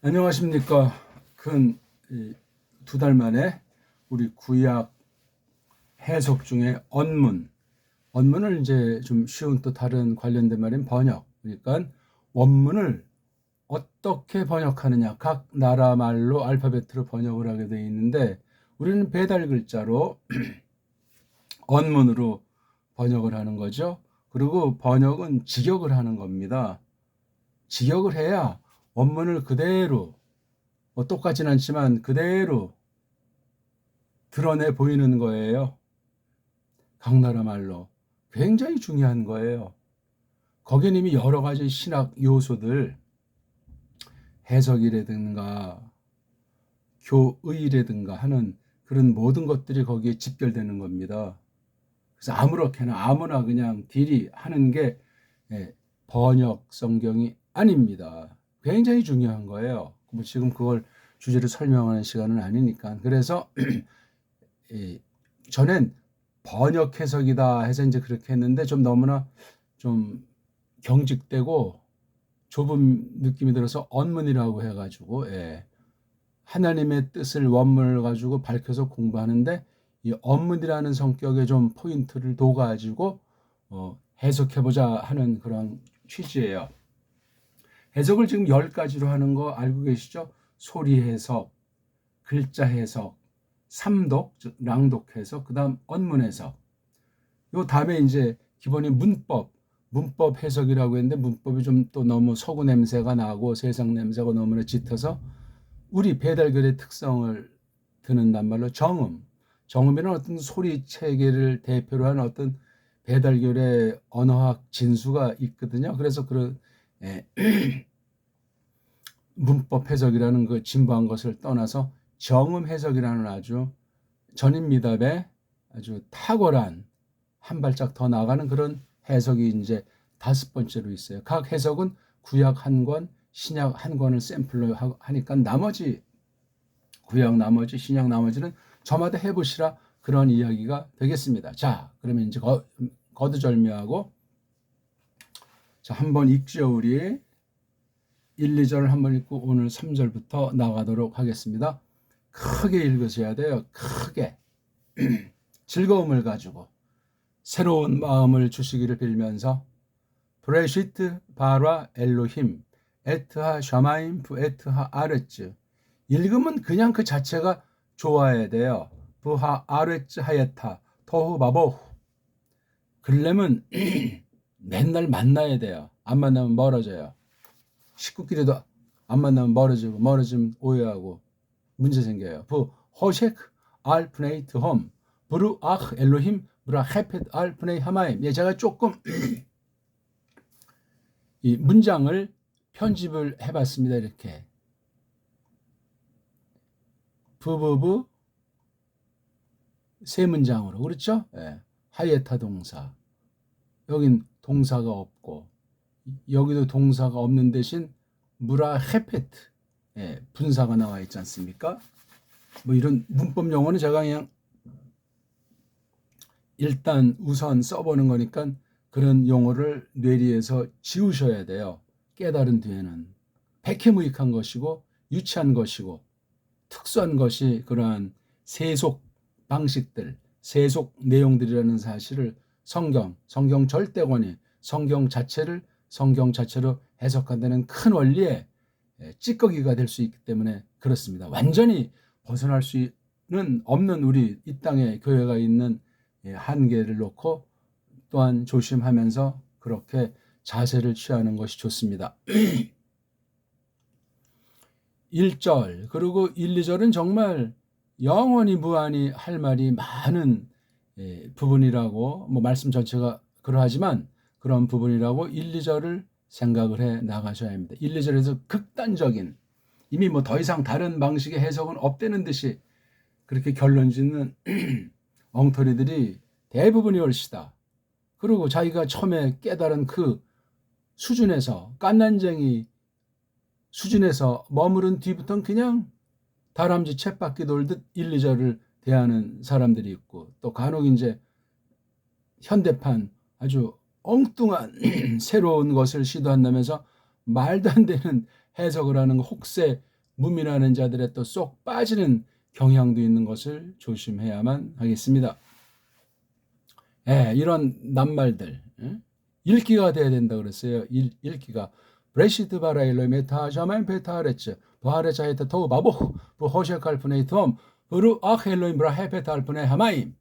안녕하십니까. 근 두 달 만에 우리 구약 해석 중에 원문을 이제 좀 쉬운 또 다른 관련된 말인 번역. 그러니까 원문을 어떻게 번역하느냐. 각 나라 말로 알파벳으로 번역을 하게 되어 있는데 우리는 배달 글자로 원문으로 번역을 하는 거죠. 그리고 번역은 직역을 하는 겁니다. 직역을 해야 원문을 그대로 똑같진 않지만 그대로 드러내 보이는 거예요. 각 나라 말로. 굉장히 중요한 거예요. 거기는 이미 여러 가지 신학 요소들, 해석이라든가 교의라든가 하는 그런 모든 것들이 거기에 집결되는 겁니다. 그래서 아무렇게나 아무나 그냥 딜이 하는 게 번역 성경이 아닙니다. 굉장히 중요한 거예요. 뭐 지금 그걸 주제로 설명하는 시간은 아니니까. 그래서 전엔 번역 해석이다 해서 이제 그렇게 했는데 좀 너무나 좀 경직되고 좁은 느낌이 들어서 언문이라고 해가지고 하나님의 뜻을 원문을 가지고 밝혀서 공부하는데 이 언문이라는 성격에 좀 포인트를 둬가지고 해석해보자 하는 그런 취지예요. 해석을 지금 10가지로 하는 거 알고 계시죠? 소리 해석, 글자 해석, 삼독, 즉 랑독 해석, 그 다음 언문 해석. 요 다음에 이제 기본이 문법 해석이라고 했는데 문법이 좀 또 너무 서구 냄새가 나고 세상 냄새가 너무나 짙어서 우리 배달글의 특성을 드는 말로 정음이라는 어떤 소리 체계를 대표로 하는 어떤 배달글의 언어학 진수가 있거든요. 그래서 그런 문법 해석이라는 그 진부한 것을 떠나서 정음 해석이라는 아주 전인미답의 아주 탁월한 한 발짝 더 나가는 그런 해석이 이제 5번째로 있어요. 각 해석은 구약 한 권, 신약 한 권을 샘플로 하니까 나머지 구약 나머지 신약 나머지는 저마다 해보시라 그런 이야기가 되겠습니다. 자, 그러면 이제 거두절미하고 자, 한번 읽죠. 우리 1, 2절을 한번 읽고 오늘 3절부터 나가도록 하겠습니다. 크게 읽으셔야 돼요. 크게. 즐거움을 가지고 새로운 마음을 주시기를 빌면서 브레시트 바라 엘로힘 에트하 샤마임 부에트하 아레츠 읽으면 그냥 그 자체가 좋아야 돼요. 부하 아레츠 하예타 토후 바보후 그러려면 맨날 만나야 돼요. 안 만나면 멀어져요. 식구끼리도 안 만나면 멀어지면 오해하고 문제 생겨요. 부 호셰크 알 프네이트 홈 브루 아 엘로힘 브라 헤펫 알 프네이 하마임. 예, 제가 조금 이 문장을 편집을 해봤습니다. 이렇게 부부부 세 문장으로 그렇죠? 예. 하예타 동사 여긴 동사가 없고 여기도 동사가 없는 대신 무라 헤페트 분사가 나와 있지 않습니까? 뭐 이런 문법 용어는 제가 그냥 일단 우선 써보는 거니까 그런 용어를 뇌리에서 지우셔야 돼요. 깨달은 뒤에는 백해무익한 것이고 유치한 것이고 특수한 것이 그러한 세속 방식들, 세속 내용들이라는 사실을 성경 절대권이 성경 자체로 해석한다는 큰 원리에 찌꺼기가 될 수 있기 때문에 그렇습니다. 완전히 벗어날 수는 없는 우리 이 땅에 교회가 있는 한계를 놓고 또한 조심하면서 그렇게 자세를 취하는 것이 좋습니다. 1절 그리고 1, 2절은 정말 영원히 무한히 할 말이 많은 부분이라고 뭐 말씀 전체가 그러하지만 그런 부분이라고 1, 2절을 생각을 해 나가셔야 합니다. 1, 2절에서 극단적인 이미 뭐 더 이상 다른 방식의 해석은 없다는 듯이 그렇게 결론 짓는 엉터리들이 대부분이 올시다. 그리고 자기가 처음에 깨달은 그 수준에서 깐난쟁이 수준에서 머무른 뒤부터는 그냥 다람쥐 쳇바퀴 돌듯 1, 2절을 대하는 사람들이 있고 또 간혹 이제 현대판 아주 엉뚱한 새로운 것을 시도한다면서 말도 안 되는 해석을 하는 혹세 무민하는 자들의 또 쏙 빠지는 경향도 있는 것을 조심해야만 하겠습니다. 이런 낱말들 읽기가 돼야 된다 그랬어요. 읽기가 브레시트 바라일로 메타 자만 베타레츠 바레자이타 토 바보 부호셰칼프네이톰 브루 아헬로임 브라헤 베탈프네 하마임.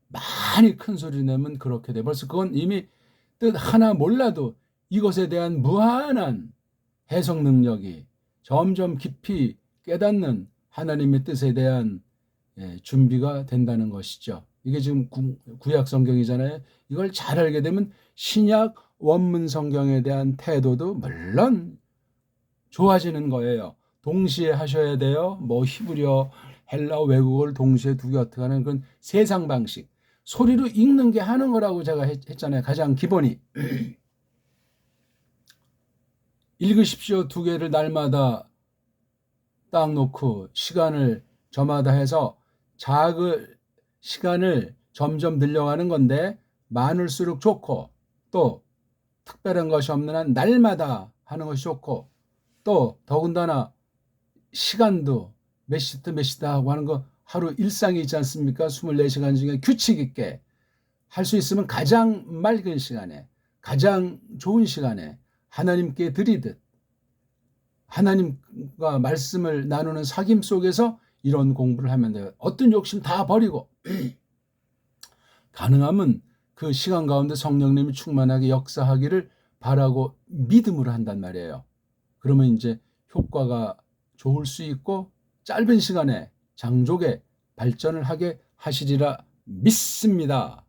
많이 큰 소리 내면 그렇게 돼. 벌써 그건 이미 뜻 하나 몰라도 이것에 대한 무한한 해석 능력이 점점 깊이 깨닫는 하나님의 뜻에 대한 준비가 된다는 것이죠. 이게 지금 구약 성경이잖아요. 이걸 잘 알게 되면 신약 원문 성경에 대한 태도도 물론 좋아지는 거예요. 동시에 하셔야 돼요. 뭐 히브리어, 헬라어, 외국어를 동시에 두개 어떻게 하는 그런 세상 방식. 소리로 읽는 게 하는 거라고 제가 했잖아요. 가장 기본이. 읽으십시오. 두 개를 날마다 딱 놓고 시간을 저마다 해서 작은 시간을 점점 늘려가는 건데 많을수록 좋고 또 특별한 것이 없는 한 날마다 하는 것이 좋고 또 더군다나 시간도 몇 시부터 몇 시다 하고 하는 거 하루 일상이 있지 않습니까? 24시간 중에 규칙 있게 할 수 있으면 가장 맑은 시간에 가장 좋은 시간에 하나님께 드리듯 하나님과 말씀을 나누는 사귐 속에서 이런 공부를 하면 돼요. 어떤 욕심 다 버리고 가능하면 그 시간 가운데 성령님이 충만하게 역사하기를 바라고 믿음으로 한단 말이에요. 그러면 이제 효과가 좋을 수 있고 짧은 시간에 장족의 발전을 하게 하시리라 믿습니다.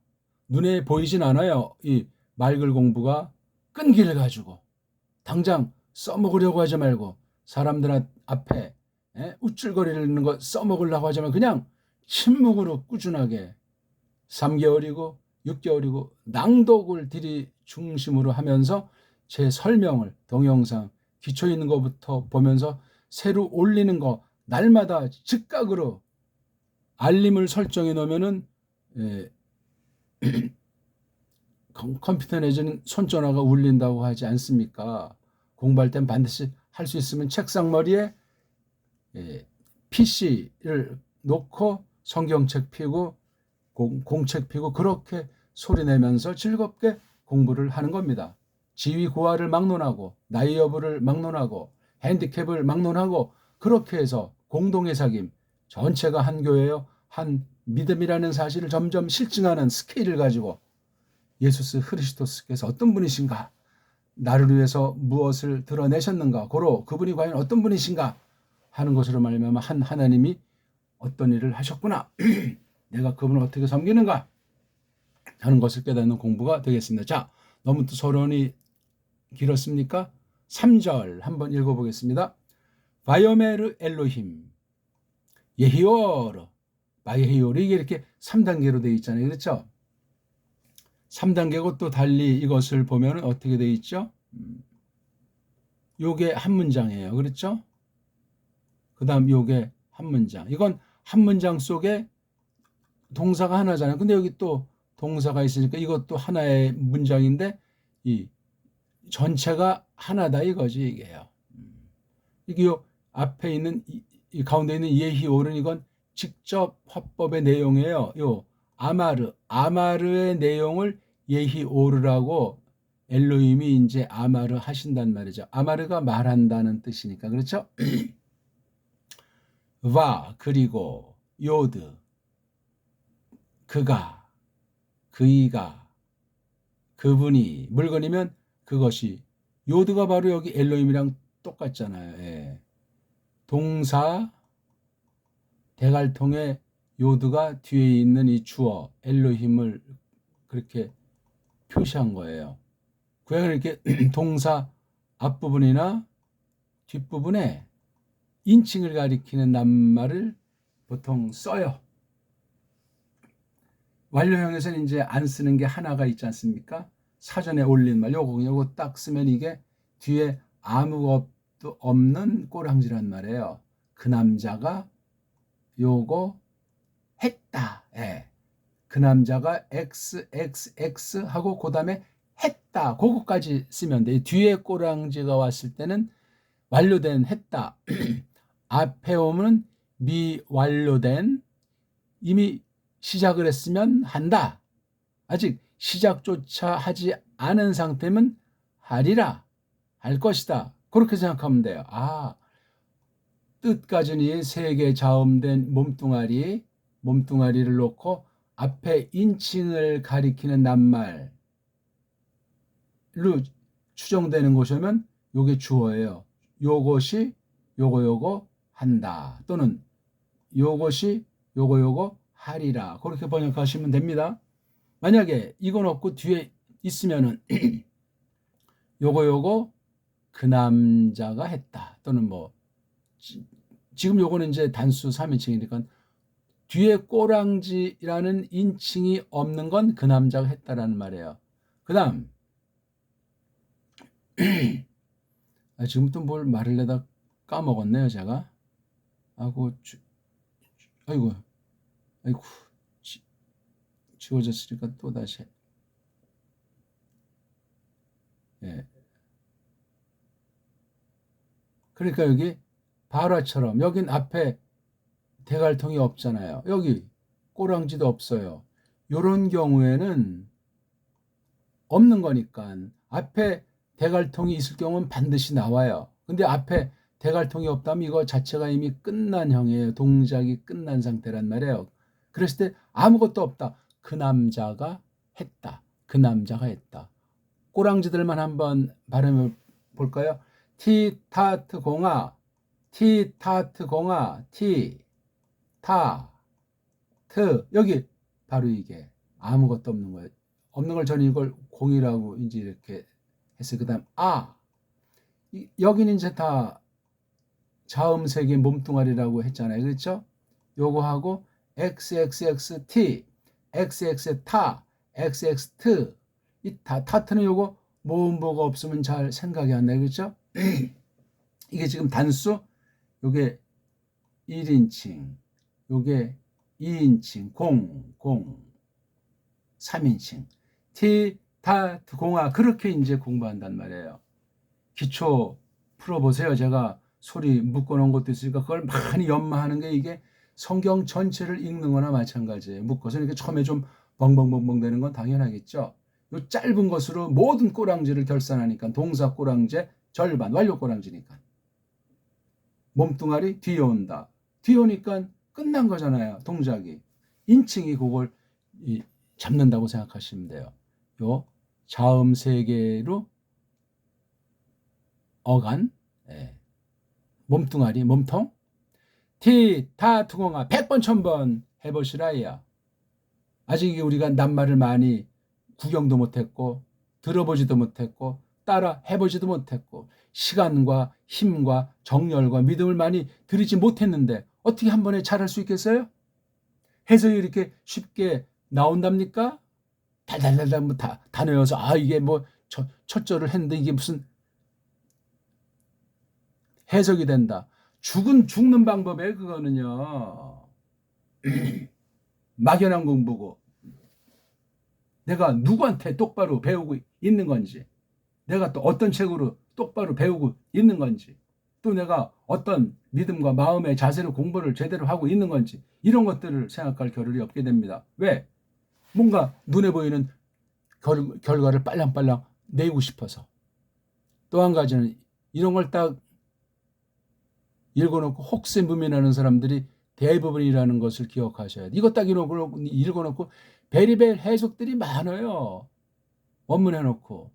눈에 보이진 않아요. 이 말글 공부가 끈기를 가지고 당장 써먹으려고 하지 말고 사람들 앞에 우쭐거리는 거 써먹으려고 하지 말고 그냥 침묵으로 꾸준하게 3개월이고 6개월이고 낭독을 들이 중심으로 하면서 제 설명을 동영상 기초 있는 것부터 보면서 새로 올리는 거 날마다 즉각으로 알림을 설정해 놓으면은 컴퓨터 내지는 손전화가 울린다고 하지 않습니까? 공부할 땐 반드시 할 수 있으면 책상 머리에 PC를 놓고 성경책 펴고 공책 펴고 그렇게 소리내면서 즐겁게 공부를 하는 겁니다. 지위 고하를 막론하고 나이 여부를 막론하고 핸디캡을 막론하고 그렇게 해서 공동의 사귐 전체가 한 교회요 한 믿음이라는 사실을 점점 실증하는 스케일을 가지고 예수 그리스도께서 어떤 분이신가 나를 위해서 무엇을 드러내셨는가 고로 그분이 과연 어떤 분이신가 하는 것으로 말미암아 한 하나님이 어떤 일을 하셨구나 내가 그분을 어떻게 섬기는가 하는 것을 깨닫는 공부가 되겠습니다. 자, 너무 또 서론이 길었습니까? 3절 한번 읽어보겠습니다. 바요메르 엘로힘 예히오르 바예히오르 이게 이렇게 3단계로 되어 있잖아요. 그렇죠? 3단계고 또 달리 이것을 보면 어떻게 되어 있죠? 요게 한 문장이에요. 그렇죠? 그 다음 요게 한 문장. 이건 한 문장 속에 동사가 하나잖아요. 근데 여기 또 동사가 있으니까 이것도 하나의 문장인데 이 전체가 하나다 이거지 이게요. 이게 요 앞에 있는 이 가운데 있는 예히오른 이건 직접 화법의 내용이에요. 요 아마르의 내용을 예히오르라고 엘로힘이 이제 아마르 하신단 말이죠. 아마르가 말한다는 뜻이니까 그렇죠? 와 그리고 요드 그가 그이가 그분이 물건이면 그것이 요드가 바로 여기 엘로힘이랑 똑같잖아요. 동사 대갈통에 요드가 뒤에 있는 이 주어 엘로힘을 그렇게 표시한 거예요. 구약은 이렇게 동사 앞부분이나 뒷부분에 인칭을 가리키는 낱말을 보통 써요. 완료형에서는 이제 안 쓰는 게 하나가 있지 않습니까? 사전에 올린 말 요거 딱 쓰면 이게 뒤에 아무것도 없는 꼬랑지란 말이에요. 그 남자가 요거 했다. 그 남자가 XXX 하고 그 다음에 했다. 그거까지 쓰면 돼. 뒤에 꼬랑지가 왔을 때는 완료된 했다. 앞에 오면 미완료된, 이미 시작을 했으면 한다. 아직 시작조차 하지 않은 상태면 하리라, 할 것이다. 그렇게 생각하면 돼요. 뜻까지는 세 개 자음된 몸뚱아리를 놓고 앞에 인칭을 가리키는 낱말로 추정되는 것이면 요게 주어예요. 요것이 요거 한다. 또는 요것이 요거 하리라. 그렇게 번역하시면 됩니다. 만약에 이건 없고 뒤에 있으면은 요거 그 남자가 했다. 또는 뭐 지금 요거는 이제 단수 3인칭이니까 뒤에 꼬랑지라는 인칭이 없는 건 그 남자가 했다라는 말이에요. 그 다음 지금부터 뭘 말을 내다 까먹었네요, 제가. 아이고 지워졌으니까 또 다시. 예. 그러니까 여기 발화처럼 여긴 앞에 대갈통이 없잖아요. 여기 꼬랑지도 없어요. 요런 경우에는 없는 거니까 앞에 대갈통이 있을 경우는 반드시 나와요. 근데 앞에 대갈통이 없다면 이거 자체가 이미 끝난 형이에요. 동작이 끝난 상태란 말이에요. 그랬을 때 아무것도 없다. 그 남자가 했다. 그 남자가 했다. 꼬랑지들만 한번 발음해 볼까요? 티 타트 공아, 티 타트 공아, 티 타 트. 여기 바로 이게 아무것도 없는 거예요. 없는 걸 저는 이걸 공이라고 이제 이렇게 해서 그다음 여기는 이제 다 자음 세 개 몸뚱아리라고 했잖아요. 그렇죠? 요거하고 xxxt, xx 타, xx 트. 이 타트는 요거 모음보가 없으면 잘 생각이 안 나요. 그렇죠? 이게 지금 단수, 요게 1인칭, 요게 2인칭, 3인칭. 티, 타, 공아. 그렇게 이제 공부한단 말이에요. 기초 풀어보세요. 제가 소리 묶어놓은 것도 있으니까 그걸 많이 연마하는 게 이게 성경 전체를 읽는 거나 마찬가지예요. 묶어서 이렇게 처음에 좀 벙벙벙벙 되는 건 당연하겠죠. 요 짧은 것으로 모든 꼬랑지를 결산하니까 동사 꼬랑지 절반, 완료 꼬랑지니까. 몸뚱아리 뒤에 온다. 뒤에 오니까 끝난 거잖아요. 동작이. 인칭이 그걸 잡는다고 생각하시면 돼요. 요 자음 세 개로 어간, 몸뚱아리, 몸통. 티, 타, 투공아 100번, 1000번 해보시라야. 아직 우리가 낱말을 많이 구경도 못했고 들어보지도 못했고 따라 해보지도 못했고 시간과 힘과 정열과 믿음을 많이 들이지 못했는데 어떻게 한 번에 잘할 수 있겠어요? 해석이 이렇게 쉽게 나온답니까? 달달달달 뭐 다 외워서 이게 뭐 첫 절을 했는데 이게 무슨 해석이 된다. 죽는 방법에 그거는요. 막연한 공부고 내가 누구한테 똑바로 배우고 있는 건지, 내가 또 어떤 책으로 똑바로 배우고 있는 건지, 또 내가 어떤 믿음과 마음의 자세로 공부를 제대로 하고 있는 건지 이런 것들을 생각할 겨를이 없게 됩니다. 왜? 뭔가 눈에 보이는 결과를 빨랑빨랑 내고 싶어서. 또 한 가지는 이런 걸 딱 읽어놓고 혹세무민하는 사람들이 대부분이라는 것을 기억하셔야 돼. 이거 딱 읽어놓고 베리벨 해석들이 많아요. 원문 해놓고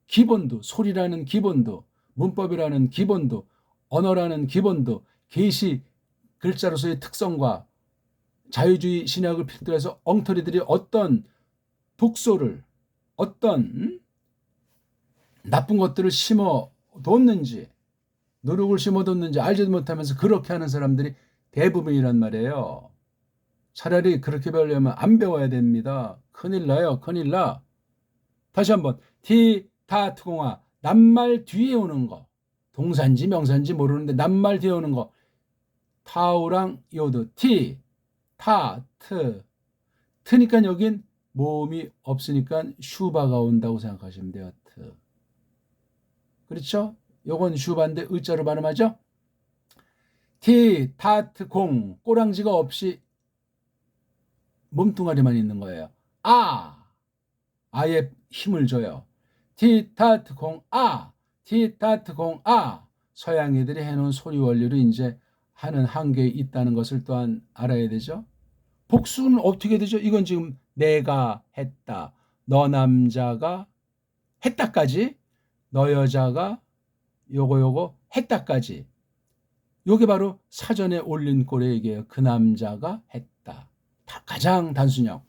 기본도, 소리라는 기본도, 문법이라는 기본도, 언어라는 기본도, 계시 글자로서의 특성과 자유주의 신학을 필두로 해서 엉터리들이 어떤 독소를, 어떤 나쁜 것들을 심어뒀는지, 노력을 심어뒀는지 알지도 못하면서 그렇게 하는 사람들이 대부분이란 말이에요. 차라리 그렇게 배우려면 안 배워야 됩니다. 큰일 나요. 큰일 나. 다시 한번 티, 타, 투공아. 낱말 뒤에 오는 거. 동사인지 명사인지 모르는데 낱말 뒤에 오는 거. 타우랑 요드. 티, 타, 트. 트니까 여긴 모음이 없으니까 슈바가 온다고 생각하시면 돼요. 트. 그렇죠? 요건 슈바인데 의자로 발음하죠? 티, 타트, 공. 꼬랑지가 없이 몸뚱아리만 있는 거예요. 아. 아에 힘을 줘요. 티, 타트, 공, 아. 티, 타트, 공, 아. 서양 애들이 해놓은 소리 원리로 이제 하는 한계에 있다는 것을 또한 알아야 되죠. 복수는 어떻게 되죠? 이건 지금 내가 했다. 너 남자가 했다까지. 너 여자가 요거 했다까지. 요게 바로 사전에 올린 꼴의 얘기예요. 그 남자가 했다. 가장 단순형.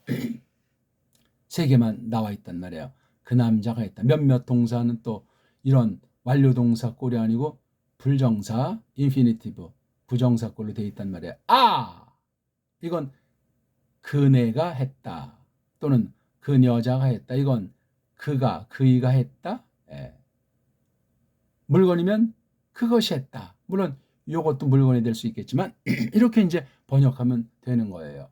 세 개만 나와 있단 말이에요. 그 남자가 했다. 몇몇 동사는 또 이런 완료동사 꼴이 아니고 불정사, 인피니티브, 부정사 꼴로 되어 있단 말이에요. 아! 이건 그네가 했다. 또는 그 여자가 했다. 이건 그이가 했다. 예. 물건이면 그것이 했다. 물론 이것도 물건이 될 수 있겠지만 이렇게 이제 번역하면 되는 거예요.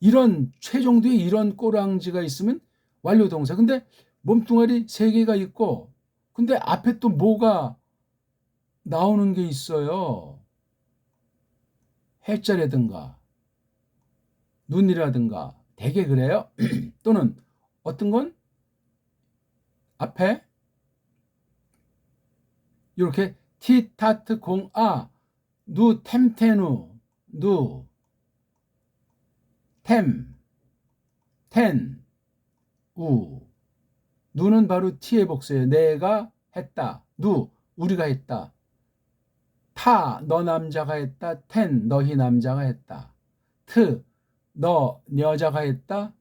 이런 최종도에 이런 꼬랑지가 있으면 완료동사. 근데 몸뚱아리 3개가 있고 근데 앞에 또 뭐가 나오는 게 있어요. 해자라든가 눈이라든가 되게 그래요. 또는 어떤 건 앞에 이렇게 티, 타트, 공, 아, 누, 템테누, 누, 템, 텐, 우. 누는 바로 티의 복수예요. 내가 했다. 누, 우리가 했다. 타, 너 남자가 했다. 텐, 너희 남자가 했다. 트, 너 여자가 했다.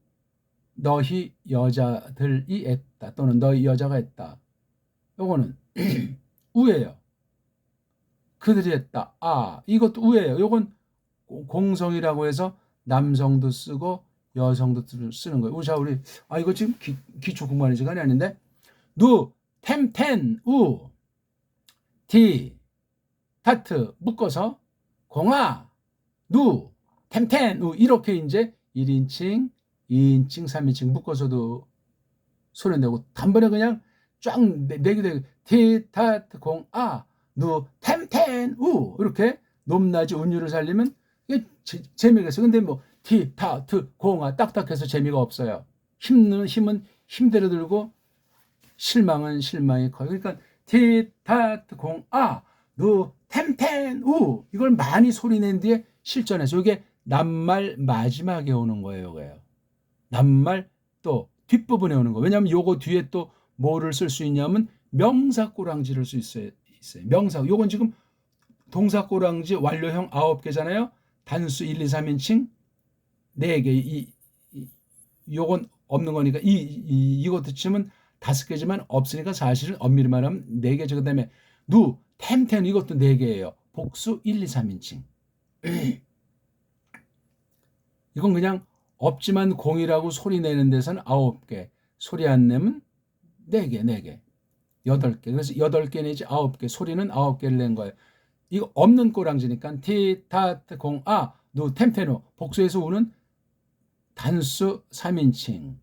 너희 여자들이 했다. 또는 너희 여자가 했다. 요거는 우예요. 그들이 했다. 아, 이것도 우예요. 요건 공성이라고 해서 남성도 쓰고 여성도 쓰는 거예요. 우리 이거 지금 기초 공부하는 시간이 아닌데 누, 템, 텐, 우, 티, 타트 묶어서 공아, 누, 템, 텐, 우 이렇게 이제 1인칭, 2인칭, 3인칭 묶어서도 소리 내고 단번에 그냥 쫙 내기도 되고 티, 타트, 공아, 누, 템, 텐, 우 이렇게 높낮이 운율을 살리면 이게 재미가 있어요. 근데 뭐 티, 타, 트, 공아 딱딱해서 재미가 없어요. 힘은 힘대로 들고 실망은 실망이 커요. 그러니까 티, 타, 트, 공아, 누, 템, 텐, 우 이걸 많이 소리낸 뒤에 실전에서 이게 낱말 마지막에 오는 거예요. 낱말 또 뒷부분에 오는 거. 왜냐하면 요거 뒤에 또 뭐를 쓸 수 있냐면 명사 꼬랑지를 쓸 수 있어요. 명사. 요건 지금 동사 꼬랑지 완료형 9개잖아요. 단수 1, 2, 3인칭 4개. 요건 없는 거니까 이것도 치면 5개지만 없으니까 사실은 엄밀히 말하면 4개죠. 그다음에 누, 템템 이것도 4개예요. 복수 1, 2, 3인칭. 이건 그냥 없지만 공이라고 소리 내는 데서는 9개. 소리 안 내면 4개, 8개. 그래서 8개 내지 9개. 소리는 9개를 낸 거예요. 이거 없는 꼬랑지니까 티, 타, 공, 아, 누, 템테노. 복수에서 우는 단수 3인칭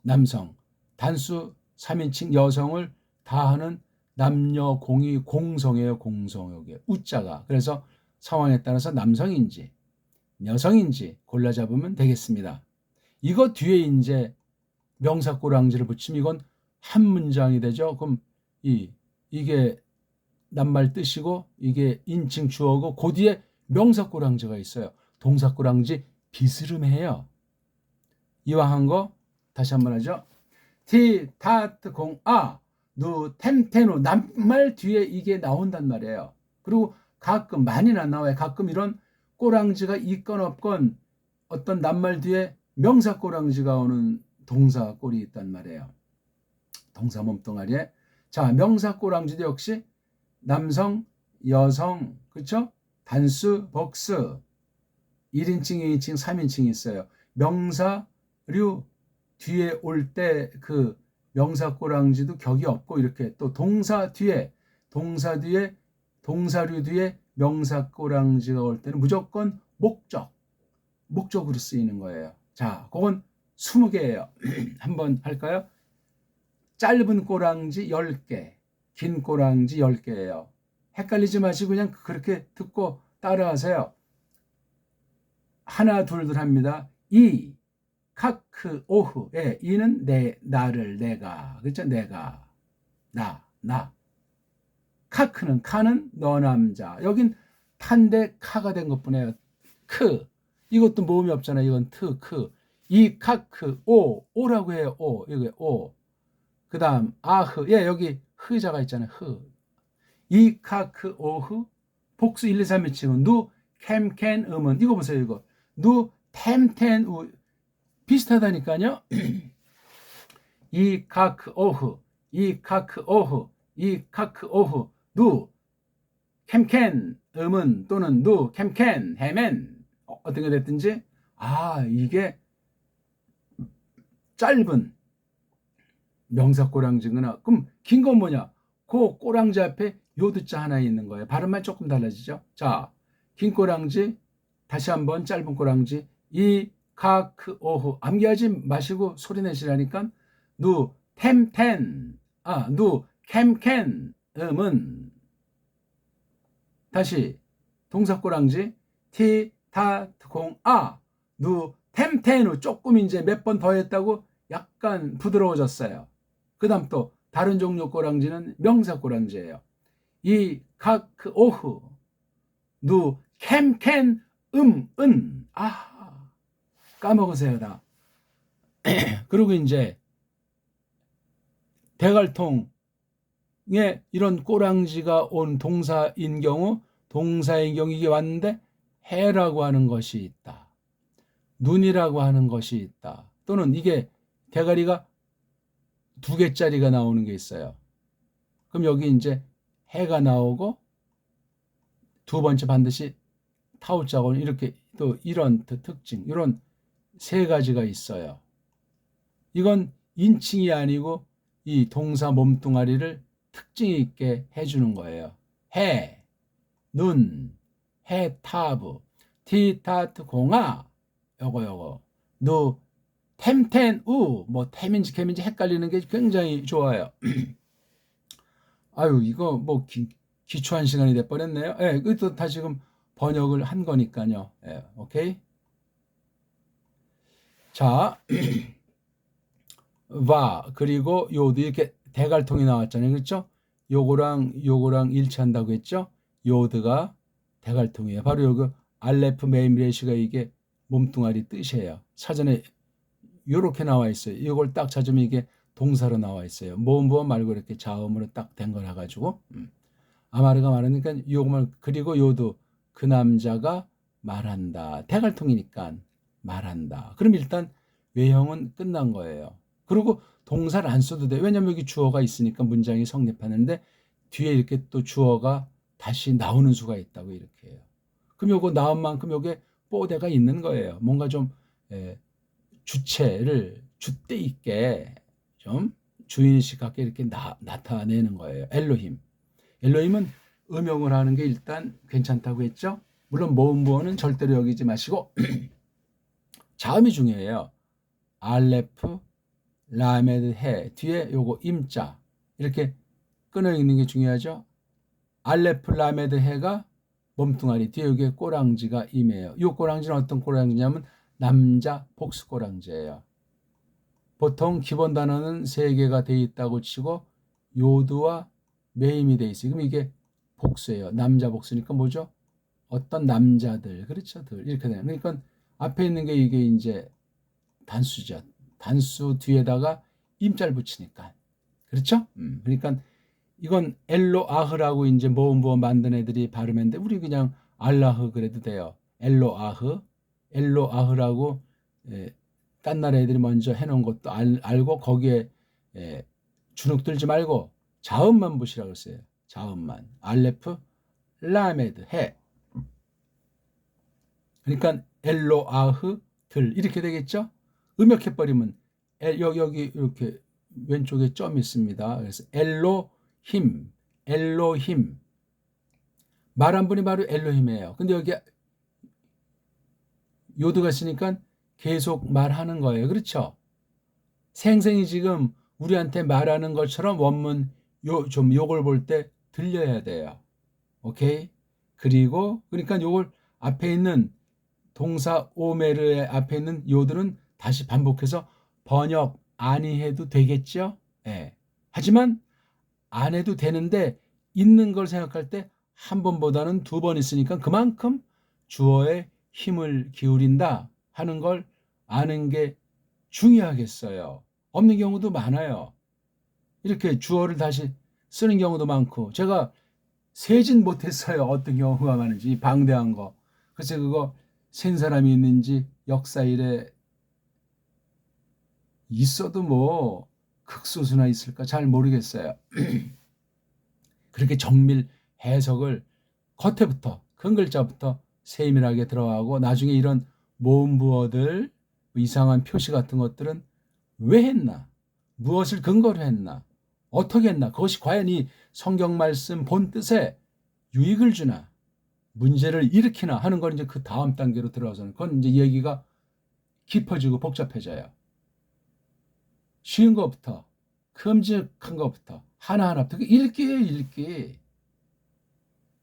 남성, 단수 3인칭 여성을 다하는 남녀 공이 공성이에요. 공성역에 우자가. 그래서 상황에 따라서 남성인지 여성인지 골라 잡으면 되겠습니다. 이거 뒤에 이제 명사 꼬랑지를 붙이면 이건 한 문장이 되죠. 그럼 이게 낱말 뜻이고 이게 인칭 주어고 그 뒤에 명사 꼬랑지가 있어요. 동사 꼬랑지 비스름해요. 이왕 한 거 다시 한번 하죠. 티, 타트, 공, 아, 누, 템테노 낱말 뒤에 이게 나온단 말이에요. 그리고 가끔 많이는 안 나와요. 가끔 이런 꼬랑지가 있건 없건 어떤 낱말 뒤에 명사 꼬랑지가 오는 동사 꼴이 있단 말이에요. 동사 몸뚱아리에. 자, 명사 꼬랑지도 역시 남성, 여성, 그렇죠? 단수, 복수, 1인칭, 2인칭, 3인칭이 있어요. 명사류 뒤에 올 때 그 명사 꼬랑지도 격이 없고 이렇게 또 동사 뒤에 동사류 뒤에 명사 꼬랑지가 올 때는 무조건 목적으로 쓰이는 거예요. 자, 그건 20개예요. 한번 할까요? 짧은 꼬랑지 10개, 긴 꼬랑지 10개예요. 헷갈리지 마시고 그냥 그렇게 듣고 따라하세요. 하나 둘 합니다. 이 카크 오흐. 예, 이는 나를 내가. 그렇죠? 내가. 나. 카크는 카는 너 남자. 여긴 탄데 카가 된 것뿐이에요. 크. 이것도 모음이 없잖아요. 이건 크. 이 카크 오라고 해요. 이게 오. 그다음 아흐. 예, 여기 흐자가 있잖아요. 흐. 이 카크 오흐. 복수 1, 2, 3, 2, 7. 누 캠캔 음은 이거 보세요. 이거. 누 템텐 우 비슷하다니까요. 이 카크 오흐. 누 캠캔 음은 또는 누 캠캔 해맨 어떤 게 됐든지 이게 짧은 명사 꼬랑지구나. 그럼 긴 건 뭐냐? 그 꼬랑지 앞에 요드자 하나 있는 거예요. 발음만 조금 달라지죠. 자, 긴 꼬랑지 다시 한번 짧은 꼬랑지 이 카크 오후 암기하지 마시고 소리 내시라니까 누 템텐 누 캠캔 음은 다시 동사 꼬랑지 티 타 공 누 템텐 조금 이제 몇 번 더 했다고 약간 부드러워졌어요. 그 다음 또 다른 종류 꼬랑지는 명사 꼬랑지예요. 이 카크 오흐 누 캠캔 은 까먹으세요 다. 그리고 이제 대갈통에 이런 꼬랑지가 온 동사인 경우 이게 왔는데 해라고 하는 것이 있다. 눈이라고 하는 것이 있다. 또는 이게 대가리가 2개짜리가 나오는 게 있어요. 그럼 여기 이제 해가 나오고 두 번째 반드시 타우자고 이렇게 또 이런 특징, 이런 3가지가 있어요. 이건 인칭이 아니고 이 동사 몸뚱아리를 특징 있게 해주는 거예요. 해, 눈, 해 타브, 티타트 공아, 요거, 누, 템텐 우, 뭐 템인지 캠인지 헷갈리는 게 굉장히 좋아요. 이거 뭐 기초한 시간이 돼 버렸네요. 예, 이것도 다 지금 번역을 한 거니까요. 예, 오케이. 자, 그리고 요도 이렇게 대갈통이 나왔잖아요. 그렇죠? 요거랑 일치한다고 했죠? 요드가 대갈통이에요. 바로 요거 알레프 메임레시가 이게 몸뚱아리 뜻이에요. 사전에 요렇게 나와 있어요. 이걸 딱 찾으면 이게 동사로 나와 있어요. 모음 말고 이렇게 자음으로 딱 된 거라 가지고. 아마르가 말하니까 요거만 그리고 요도 그 남자가 말한다. 대갈통이니까 말한다. 그럼 일단 외형은 끝난 거예요. 그리고 동사를 안 써도 돼. 왜냐면 여기 주어가 있으니까 문장이 성립하는데 뒤에 이렇게 또 주어가 다시 나오는 수가 있다고 이렇게 해요. 그럼 요거 나온 만큼 요게 뽀대가 있는 거예요. 뭔가 좀 주체를 줏대 있게 좀 주인의식 갖게 이렇게 나타내는 거예요. 엘로힘은 음용을 하는 게 일단 괜찮다고 했죠. 물론 모음부어는 절대로 여기지 마시고 자음이 중요해요. 알레프 라메드 해 뒤에 요거 임자 이렇게 끊어 있는 게 중요하죠. 알레프 라메드 해가 몸뚱아리 뒤에 여기 꼬랑지가 임해요. 이 꼬랑지는 어떤 꼬랑지냐면 남자 복수 꼬랑지예요. 보통 기본 단어는 3개가 돼 있다고 치고 요드와 메임이 돼 있어요. 그럼 이게 복수예요. 남자 복수니까 뭐죠? 어떤 남자들, 그렇죠? 이렇게 돼요. 그러니까 앞에 있는 게 이게 이제 단수죠. 단수 뒤에다가 임자를 붙이니까. 그렇죠? 그러니까 이건 엘로아흐라고 이제 모음부어 만든 애들이 발음했는데 우리 그냥 알라흐 그래도 돼요. 엘로아흐라고 딴 나라 애들이 먼저 해놓은 것도 알고 거기에 주눅 들지 말고 자음만 보시라고 했어요. 자음만. 알레프 라메드 해. 그러니까 엘로아흐 들 이렇게 되겠죠? 음역해버리면 여기 이렇게 왼쪽에 점이 있습니다. 그래서 엘로힘 말한 분이 바로 엘로힘이에요. 근데 여기 요드가 있으니까 계속 말하는 거예요. 그렇죠? 생생히 지금 우리한테 말하는 것처럼 원문 좀 요걸 볼 때 들려야 돼요. 오케이. 그리고 그러니까 요걸 앞에 있는 동사 오메르의 앞에 있는 요들은 다시 반복해서 번역 아니 해도 되겠죠? 예. 하지만 안 해도 되는데 있는 걸 생각할 때 한 번보다는 두 번 있으니까 그만큼 주어에 힘을 기울인다 하는 걸 아는 게 중요하겠어요. 없는 경우도 많아요. 이렇게 주어를 다시 쓰는 경우도 많고 제가 세진 못했어요. 어떤 경우가 많은지 방대한 거. 그래서 그거 센 사람이 있는지 역사 일에 있어도 뭐 극소수나 있을까 잘 모르겠어요. 그렇게 정밀 해석을 겉에부터 큰 글자부터 세밀하게 들어가고 나중에 이런 모음부어들 이상한 표시 같은 것들은 왜 했나? 무엇을 근거로 했나? 어떻게 했나? 그것이 과연 이 성경 말씀 본 뜻에 유익을 주나? 문제를 일으키나 하는 건 이제 그 다음 단계로 들어가서는 그건 이제 얘기가 깊어지고 복잡해져요. 쉬운 것부터 큼직한 것부터 하나하나부터 읽기예요, 읽기.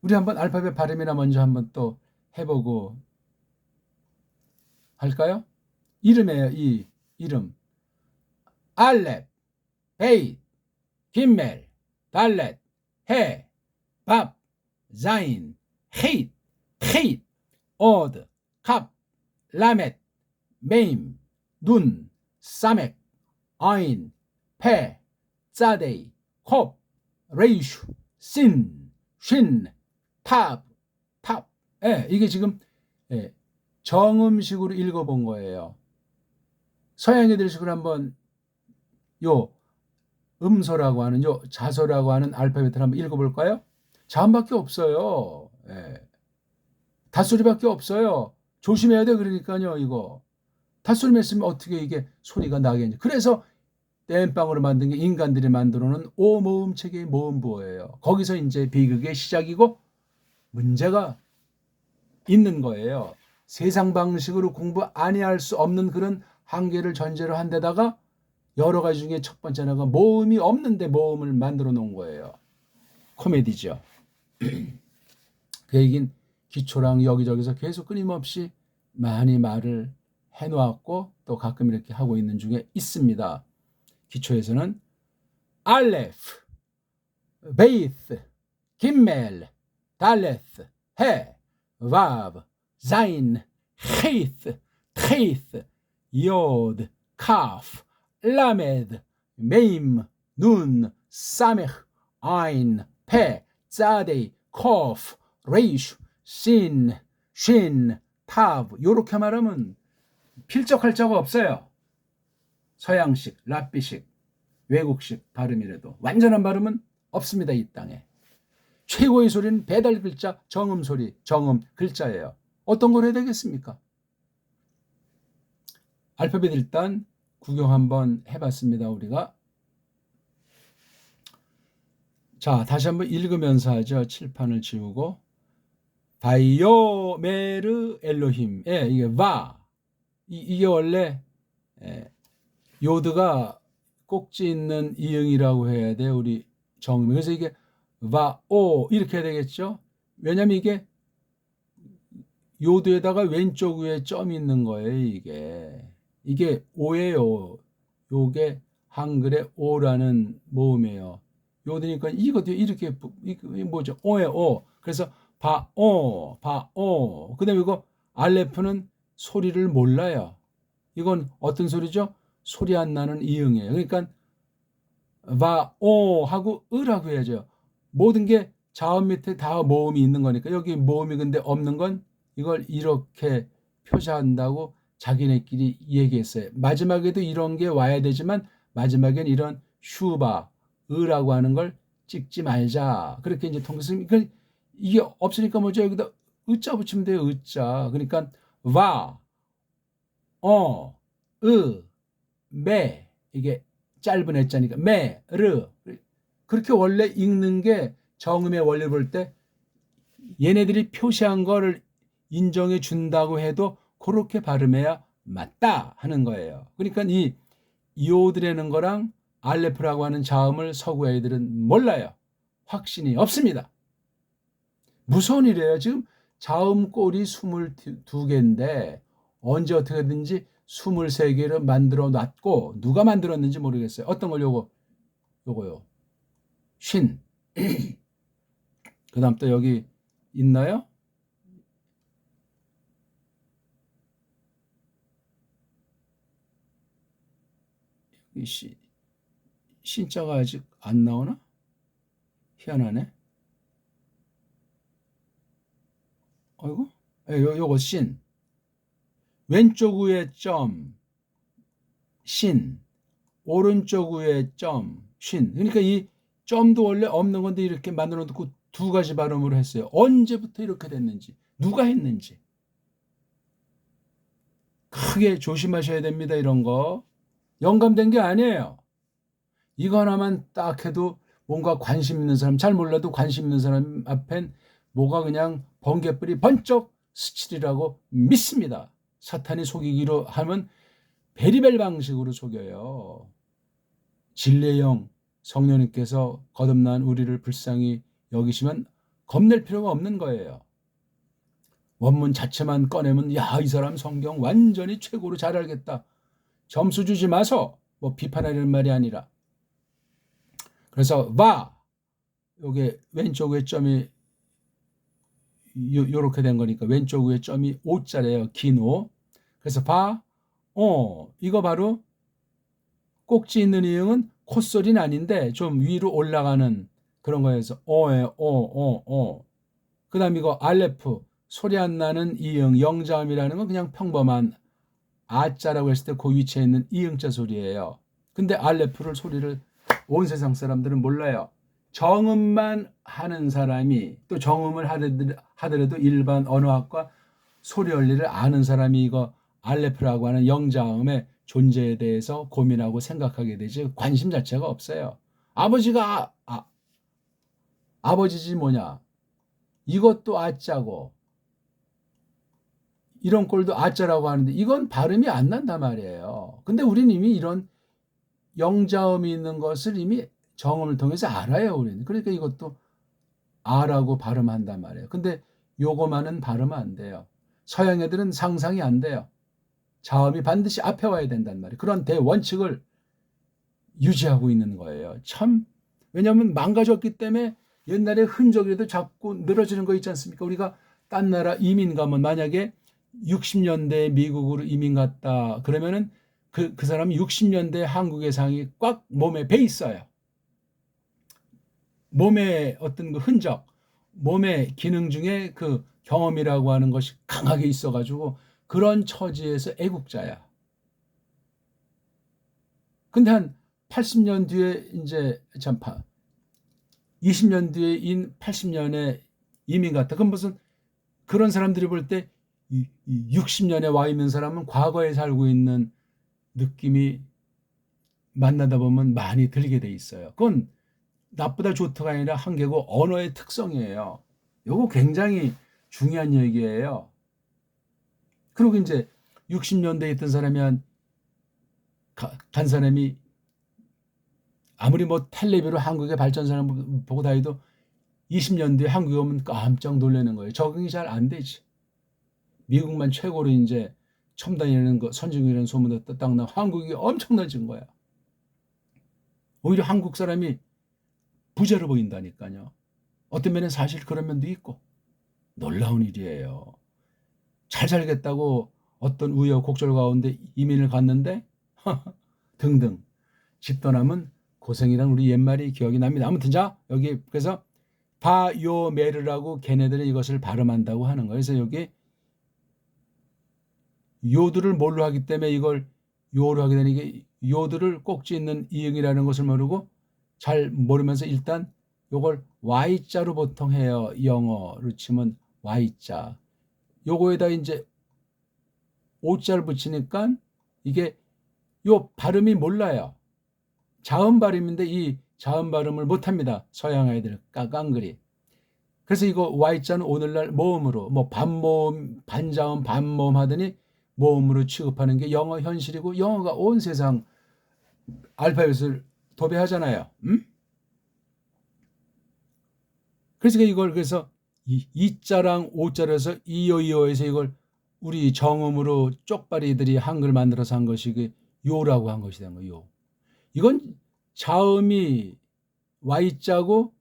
우리 한번 알파벳 발음이나 먼저 한번 또 해보고 할까요? 이름이에요, 이 이름. 알렙, 베이, 김멜, 달렛, 해, 밥, 자인, 헤잇, 헤잇, 오드, 캅, 라멧, 메임, 눈, 사멕, 아인, 페, 짜데이, 콥, 레이슈, 신, 쉰, 탑, 탑. 예, 이게 지금 예, 정음식으로 읽어본 거예요. 서양 애들식으로 한번 요 음소라고 하는 요 자소라고 하는 알파벳을 한번 읽어볼까요? 자음밖에 없어요. 예. 닷소리밖에 없어요. 조심해야 돼. 그러니까요, 이거. 닷소리만 있으면 어떻게 이게 소리가 나겠냐. 그래서 땜빵으로 만든 게 인간들이 만들어 놓은 오모음 체계의 모음부어예요. 거기서 이제 비극의 시작이고 문제가 있는 거예요. 세상 방식으로 공부 아니할 수 없는 그런 한계를 전제로 한 데다가 여러 가지 중에 첫 번째는 모음이 없는데 모음을 만들어 놓은 거예요. 코미디죠. 그 얘기는 기초랑 여기저기서 계속 끊임없이 많이 말을 해놓았고 또 가끔 이렇게 하고 있는 중에 있습니다. 기초에서는 알레프, 베이트, 김멜, 달레트, 해, 와브, 자인, 헤이트, 테이트, 요드, 카프, 라메드, 메임, 눈, 사메흐, 아인, 페, 짜데이, 코프, 레이슈, 신, 쉰, 타브 요렇게 말하면 필적할 자가 없어요. 서양식, 랍비식, 외국식 발음이라도 완전한 발음은 없습니다. 이 땅에. 최고의 소리는 배달 글자, 정음 소리, 정음 글자예요. 어떤 걸 해야 되겠습니까? 알파벳 일단 구경 한번 해봤습니다. 우리가. 자, 다시 한번 읽으면서 하죠. 칠판을 지우고. 바이오메르 엘로힘. 예, 이게 바. 이게 원래 요드가 꼭지 있는 이응이라고 해야 돼. 우리 정음. 그래서 이게 바오 이렇게 해야 되겠죠. 왜냐면 이게 요드에다가 왼쪽 위에 점이 있는 거예요. 이게 오예요. 요게 한글의 오라는 모음이에요. 요드니까 이것도 이렇게 뭐죠? 오에 오. 그래서 바오 바오. 그다음에 이거 알레프는 소리를 몰라요. 이건 어떤 소리죠? 소리 안 나는 이응이에요. 그러니까 바오 하고 으라고 해야죠. 모든 게 자음 밑에 다 모음이 있는 거니까 여기 모음이 근데 없는 건 이걸 이렇게 표시한다고 자기네끼리 얘기했어요. 마지막에도 이런 게 와야 되지만 마지막엔 이런 슈바 으라고 하는 걸 찍지 말자. 그렇게 이제 통일했으면 이게 없으니까 뭐죠? 여기다 으자 붙이면 돼요. 으자. 그러니까 와, 으, 매 이게 짧은 애자니까 매, 르 그렇게 원래 읽는 게 정음의 원리를 볼 때 얘네들이 표시한 거를 인정해 준다고 해도 그렇게 발음해야 맞다 하는 거예요. 그러니까 이 이오드라는 거랑 알레프라고 하는 자음을 서구 애들은 몰라요. 확신이 없습니다. 무서운 일이에요. 지금 자음 꼴이 22개인데 언제 어떻게든지 23개를 만들어 놨고 누가 만들었는지 모르겠어요. 어떤 걸 요거요. 신. 그다음 또 여기 있나요? 이 신자가 아직 안 나오나? 희한하네. 아이고. 예, 요거 신. 왼쪽 위에 점, 신. 오른쪽 위에 점, 신. 그러니까 이 점도 원래 없는 건데 이렇게 만들어 놓고 두 가지 발음으로 했어요. 언제부터 이렇게 됐는지, 누가 했는지. 크게 조심하셔야 됩니다. 이런 거. 영감된 게 아니에요. 이거 하나만 딱 해도 뭔가 관심 있는 사람, 잘 몰라도 관심 있는 사람 앞엔 뭐가 그냥 번개불이 번쩍 스치리라고 믿습니다. 사탄이 속이기로 하면 베리벨 방식으로 속여요. 진리의 영, 성령님께서 거듭난 우리를 불쌍히 여기시면 겁낼 필요가 없는 거예요. 원문 자체만 꺼내면 야, 이 사람 성경 완전히 최고로 잘 알겠다. 점수 주지 마서 뭐 비판하려는 말이 아니라. 그래서 와, 요게 왼쪽 위에 점이 요렇게 된 거니까 왼쪽 위에 점이 오자래요. 긴 오. 그래서 봐, 이거 바로 꼭지 있는 이응은 콧소리는 아닌데 좀 위로 올라가는 그런 거여서 그 다음 이거 알레프 소리 안 나는 이응 영자음이라는 건 그냥 평범한 아자라고 했을 때 그 위치에 있는 이응자 소리예요. 근데 알레프를 소리를 온 세상 사람들은 몰라요. 정음만 하는 사람이 또 정음을 하더라도 일반 언어학과 소리 원리를 아는 사람이 이거 알레프라고 하는 영자음의 존재에 대해서 고민하고 생각하게 되지 관심 자체가 없어요. 아버지가 아버지지 뭐냐. 이것도 아자고 이런 꼴도 아자라고 하는데 이건 발음이 안 난단 말이에요. 근데 우리는 이미 이런 영자음이 있는 것을 이미 정음을 통해서 알아요. 우리는. 그러니까 이것도 아라고 발음한단 말이에요. 근데 요거만은 발음 안 돼요. 서양 애들은 상상이 안 돼요. 자음이 반드시 앞에 와야 된단 말이에요. 그런 대원칙을 유지하고 있는 거예요. 참 왜냐하면 망가졌기 때문에 옛날에 흔적이라도 자꾸 늘어지는 거 있지 않습니까? 우리가 딴 나라 이민 가면 만약에 60년대에 미국으로 이민 갔다 그러면은 그 사람이 60년대 한국의 상이 꽉 몸에 배 있어요. 몸의 어떤 그 흔적, 몸의 기능 중에 그 경험이라고 하는 것이 강하게 있어가지고 그런 처지에서 애국자야. 근데 한 80년 뒤에 이제 20년 뒤에 인 80년에 이민 갔다. 그럼 무슨 그런 사람들이 볼 때 60년에 와 있는 사람은 과거에 살고 있는 느낌이 만나다 보면 많이 들게 돼 있어요. 그건 나쁘다 좋다가 아니라 한계고 언어의 특성이에요. 요거 굉장히 중요한 얘기예요. 그리고 이제 60년대에 있던 사람이 간 사람이 아무리 뭐 텔레비로 한국의 발전사를 보고 다니도 20년 뒤에 한국에 오면 깜짝 놀라는 거예요. 적응이 잘 안 되지. 미국만 최고로 이제 첨단이라는 거, 선진국이라는 소문이 딱 나 한국이 엄청나진 거야. 오히려 한국 사람이 부자로 보인다니까요. 어떤 면은 사실 그런 면도 있고 놀라운 일이에요. 잘 살겠다고 어떤 우여곡절 가운데 이민을 갔는데 등등 집 떠나면 고생이란 우리 옛말이 기억이 납니다. 아무튼 자 여기 그래서 바요메르라고 걔네들은 이것을 발음한다고 하는 거예요. 그래서 여기 요들을 뭘로 하기 때문에 이걸 요로 하게 되는 게 요들을 꼭지 있는 이응이라는 것을 모르고 잘 모르면서 일단 요걸 Y자로 보통 해요. 영어로 치면 Y자. 요거에다 이제 O자를 붙이니까 이게 요 발음이 몰라요. 자음 발음인데 이 자음 발음을 못합니다. 서양 아이들 깡그리. 그래서 이거 Y자는 오늘날 모음으로 뭐 반모음, 반자음, 반모음 하더니 모음으로 취급하는 게 영어 현실이고 영어가 온 세상 알파벳을 도배하잖아요. 그래서 이걸 그래서 이자랑 오자라서 이어이어에서 이걸 우리 정음으로 쪽발이들이 한글 만들어서 한 것이 그 요라고 한 것이 된 거예요. 이건 자음이 Y자고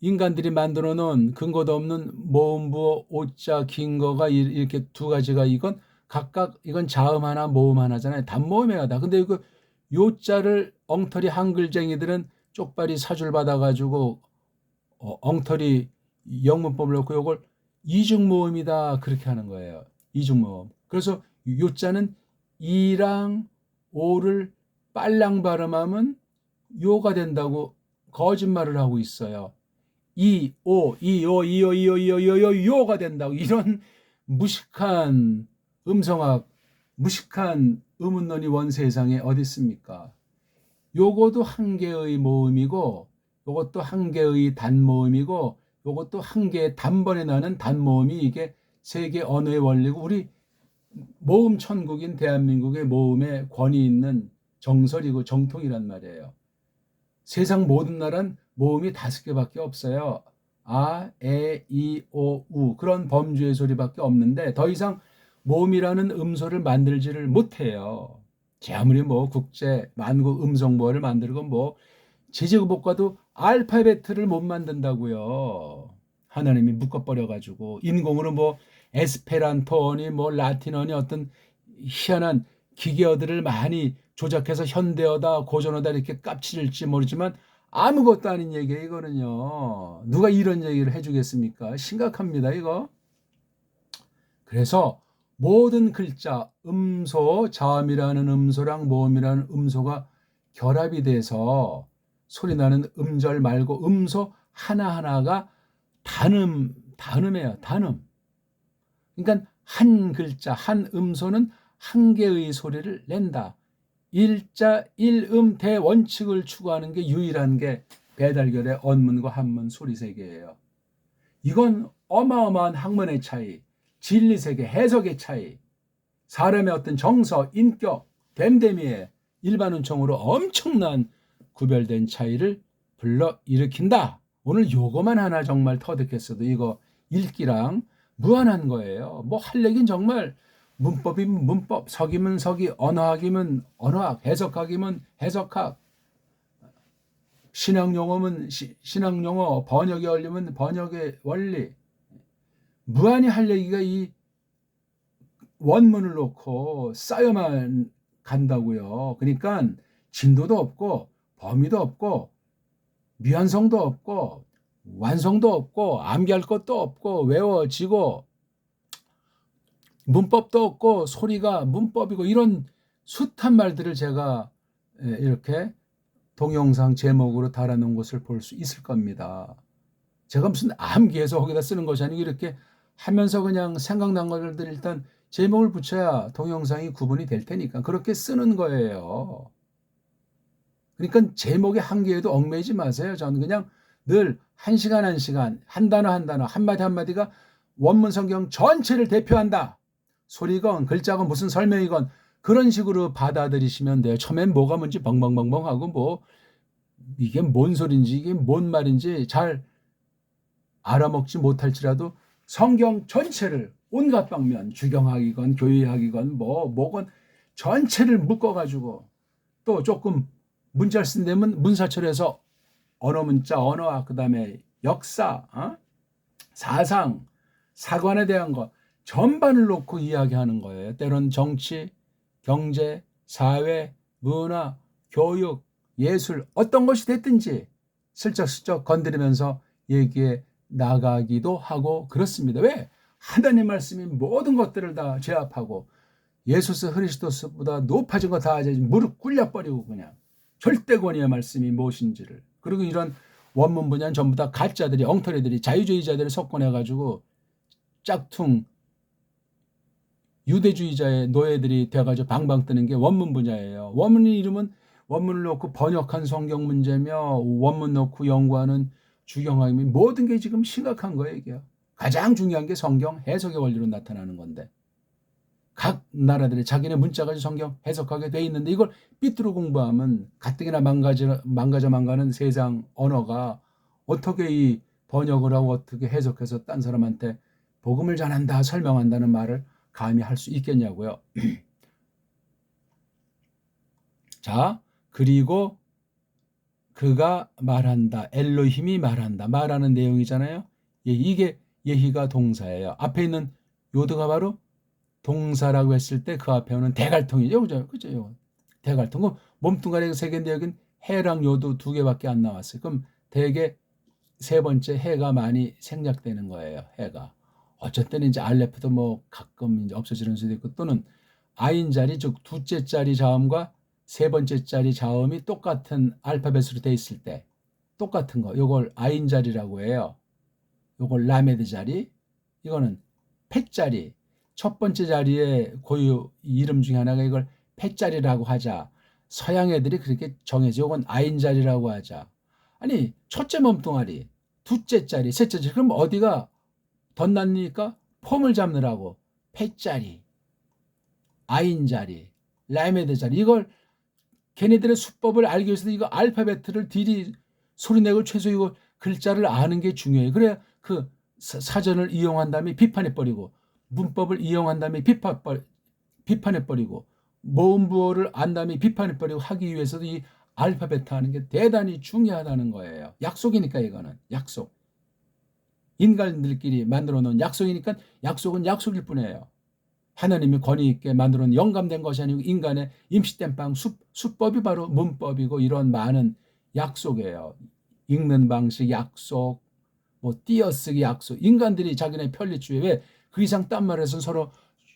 인간들이 만들어 놓은 근거도 없는 모음부 오자 긴 거가 이렇게 두 가지가 이건 각각 이건 자음 하나 모음 하나잖아요. 단모음이야 다. 근데 이거 요자를 엉터리 한글쟁이들은 쪽발이 사줄 받아가지고 엉터리 영문법을 넣고 이걸 이중모음이다 그렇게 하는 거예요. 이중모음. 그래서 요자는 이랑 오를 빨랑 발음하면 요가 된다고 거짓말을 하고 있어요. 요가 된다고 이런 무식한 음성학, 무식한 음운론이 원 세상에 어디 있습니까? 요것도 한 개의 모음이고 요것도 한 개의 단모음이고 요것도 한 개의 단번에 나는 단모음이 이게 세계 언어의 원리고 우리 모음 천국인 대한민국의 모음에 권위 있는 정설이고 정통이란 말이에요. 세상 모든 나라는 모음이 5개밖에 없어요. 아, 에, 이, 오, 우 그런 범주의 소리밖에 없는데 더 이상 모음이라는 음소를 만들지를 못해요. 제 아무리 뭐 국제 만국 음성보호를 만들고 뭐 제재국어과도 알파벳을 못 만든다고요. 하나님이 묶어버려가지고 인공으로 뭐 에스페란토니 뭐 라틴어니 어떤 희한한 기계어들을 많이 조작해서 현대어다 고전어다 이렇게 깝칠지 모르지만 아무것도 아닌 얘기예요. 이거는요. 누가 이런 얘기를 해주겠습니까? 심각합니다. 이거. 그래서 모든 글자 음소 자음이라는 음소랑 모음이라는 음소가 결합이 돼서 소리나는 음절 말고 음소 하나하나가 단음이에요. 단음. 그러니까 한 글자 한 음소는 한 개의 소리를 낸다. 일자 일음 대원칙을 추구하는 게 유일한 게 배달결의 언문과 한문 소리세계예요. 이건 어마어마한 학문의 차이, 진리세계 해석의 차이, 사람의 어떤 정서, 인격, 됨됨이의 일반운총으로 엄청난 구별된 차이를 불러일으킨다. 오늘 요거만 하나 정말 터득했어도 이거 읽기랑 무한한 거예요. 뭐 할 얘기는 정말 문법이면 문법, 석이면 석이, 언어학이면 언어학, 해석학이면 해석학, 신학용어면 신학용어, 번역의 원리면 번역의 원리. 무한히 할 얘기가 이 원문을 놓고 쌓여만 간다고요. 그러니까 진도도 없고 범위도 없고 미완성도 없고 완성도 없고 암기할 것도 없고 외워지고 문법도 없고 소리가 문법이고 이런 숱한 말들을 제가 이렇게 동영상 제목으로 달아놓은 것을 볼 수 있을 겁니다. 제가 무슨 암기해서 거기다 쓰는 것이 아니고 이렇게 하면서 그냥 생각난 것들 일단 제목을 붙여야 동영상이 구분이 될 테니까 그렇게 쓰는 거예요. 그러니까 제목의 한계에도 얽매이지 마세요. 저는 그냥 늘 한 시간 한 단어 한마디 한마디가 원문 성경 전체를 대표한다. 소리건 글자건 무슨 설명이건 그런 식으로 받아들이시면 돼요. 처음엔 뭐가 뭔지 벙벙벙벙하고 뭐 이게 뭔 소린지 이게 뭔 말인지 잘 알아먹지 못할지라도 성경 전체를 온갖 방면 주경학이건 교회학이건 뭐건 전체를 묶어가지고 또 조금 문자를 쓴다면 문사철에서 언어 문자 언어학 그다음에 역사 사상 사관에 대한 것 전반을 놓고 이야기하는 거예요. 때론 정치 경제 사회 문화 교육 예술 어떤 것이 됐든지 슬쩍슬쩍 건드리면서 얘기해 나가기도 하고 그렇습니다. 왜? 하나님 말씀이 모든 것들을 다 제압하고 예수스 그리스도스보다 높아진 거 다 무릎 꿇려버리고 그냥 절대권위의 말씀이 무엇인지를 그리고 이런 원문 분야는 전부 다 가짜들이 엉터리들이 자유주의자들을 석권해가지고 짝퉁 유대주의자의 노예들이 돼가지고 방방 뜨는 게 원문 분야예요. 원문의 이름은 원문을 놓고 번역한 성경 문제며 원문 놓고 연구하는 주경학이며 모든 게 지금 심각한 거예요. 이게 가장 중요한 게 성경 해석의 원리로 나타나는 건데 각 나라들이 자기네 문자 가지고 성경 해석하게 돼 있는데 이걸 삐뚤어 공부하면 가뜩이나 망가져만 가는 세상 언어가 어떻게 이 번역을 하고 어떻게 해석해서 딴 사람한테 복음을 전한다, 설명한다는 말을 감히 할 수 있겠냐고요. 자, 그리고 그가 말한다. 엘로힘이 말한다. 말하는 내용이잖아요. 예, 이게 예히가 동사예요. 앞에 있는 요드가 바로 동사라고 했을 때 그 앞에 오는 대갈통이죠. 그죠? 그죠? 대갈통. 그럼 몸뚱아리가 세 개인데 여긴 해랑 요드 두 개밖에 안 나왔어요. 그럼 대개 세 번째 해가 많이 생략되는 거예요. 해가. 어쨌든 이제 알레프도 뭐 가끔 이제 없어지는 수도 있고 또는 아인 자리 즉 두째 자리 자음과 세 번째 자리 자음이 똑같은 알파벳으로 돼 있을 때 똑같은 거 요걸 아인 자리라고 해요. 요걸 라메드 자리 이거는 펫 자리 첫 번째 자리에 고유 이름 중에 하나가 이걸 펫 자리라고 하자. 서양 애들이 그렇게 정해져. 요건 아인 자리라고 하자. 아니 첫째 몸뚱아리 둘째 자리 셋째 자리 그럼 어디가 덧납니까? 폼을 잡느라고 펫 자리 아인 자리 라메드 자리 이걸 걔네들의 수법을 알기 위해서도 이거 알파벳을 딜이 소리내고 최소 이거 글자를 아는 게 중요해요. 그래야 그 사전을 이용한 다음에 비판해버리고 문법을 이용한 다음에 비판해버리고 모음부호를 안 다음에 비판해버리고 하기 위해서도 이 알파벳 하는 게 대단히 중요하다는 거예요. 약속이니까 이거는 약속. 인간들끼리 만들어 놓은 약속이니까 약속은 약속일 뿐이에요. 하나님이 권위 있게 만들어 놓은 영감된 것이 아니고 인간의 임시땜빵 수법이 바로 문법이고 이런 많은 약속이에요. 읽는 방식 약속, 뭐 띄어쓰기 약속. 인간들이 자기네 편리주의 왜 그 이상 딴 말에서 서로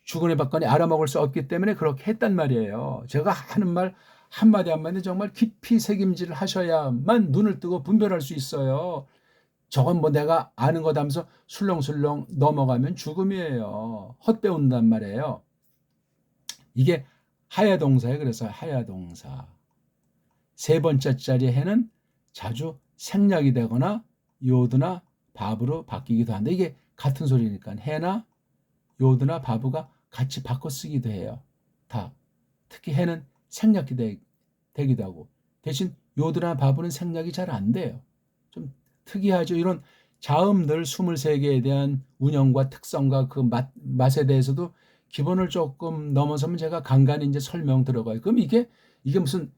주거니 받거니 알아먹을 수 없기 때문에 그렇게 했단 말이에요. 제가 하는 말 한마디 한마디 정말 깊이 새김질을 하셔야만 눈을 뜨고 분별할 수 있어요. 저건 뭐 내가 아는 거다 하면서 술렁술렁 넘어가면 죽음이에요. 헛배운단 말이에요. 이게 하야동사예요. 그래서 하야동사. 세 번째 자리 해는 자주 생략이 되거나 요드나 바브로 바뀌기도 한데 이게 같은 소리니까 해나 요드나 바브가 같이 바꿔 쓰기도 해요. 다. 특히 해는 생략이 되기도 하고 대신 요드나 바브는 생략이 잘 안 돼요. 좀 특이하죠. 이런 자음들 23개에 대한 운영과 특성과 그 맛에 대해서도 기본을 조금 넘어서면 제가 간간히 이제 설명 들어가요. 그럼 이게 무슨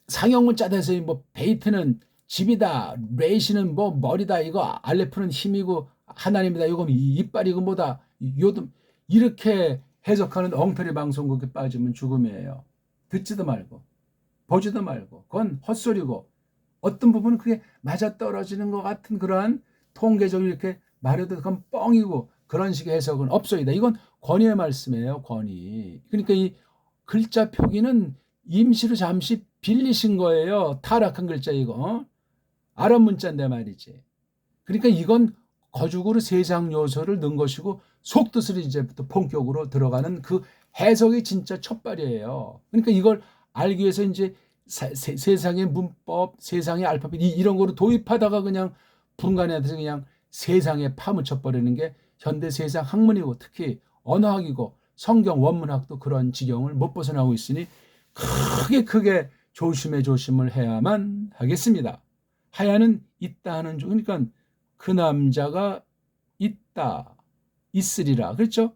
상형문자 돼서 뭐 베이트는 집이다, 레이시는 뭐 머리다, 이거 알레프는 힘이고 하나님이다, 이거 이빨이고 뭐다, 요즘 이렇게 해석하는 엉터리 방송국에 빠지면 죽음이에요. 듣지도 말고 보지도 말고 그건 헛소리고 어떤 부분은 그게 맞아떨어지는 것 같은 그러한 통계적으로 이렇게 말해도 그건 뻥이고 그런 식의 해석은 없어이다. 이건 권위의 말씀이에요. 권위. 그러니까 이 글자 표기는 임시로 잠시 빌리신 거예요. 타락한 글자 이거. 아랍 문자인데 말이지. 그러니까 이건 거죽으로 세상 요소를 넣은 것이고 속뜻으로 이제부터 본격으로 들어가는 그 해석이 진짜 첫발이에요. 그러니까 이걸 알기 위해서 이제 세상의 문법, 세상의 알파벳 이런 거로 도입하다가 그냥 분간해야 돼서 그냥 세상에 파묻혀 버리는 게 현대 세상 학문이고 특히 언어학이고 성경 원문학도 그런 지경을 못 벗어나고 있으니 크게 조심을 해야만 하겠습니다. 하야는 있다 하는 중 그러니까 그 남자가 있다 있으리라 그렇죠?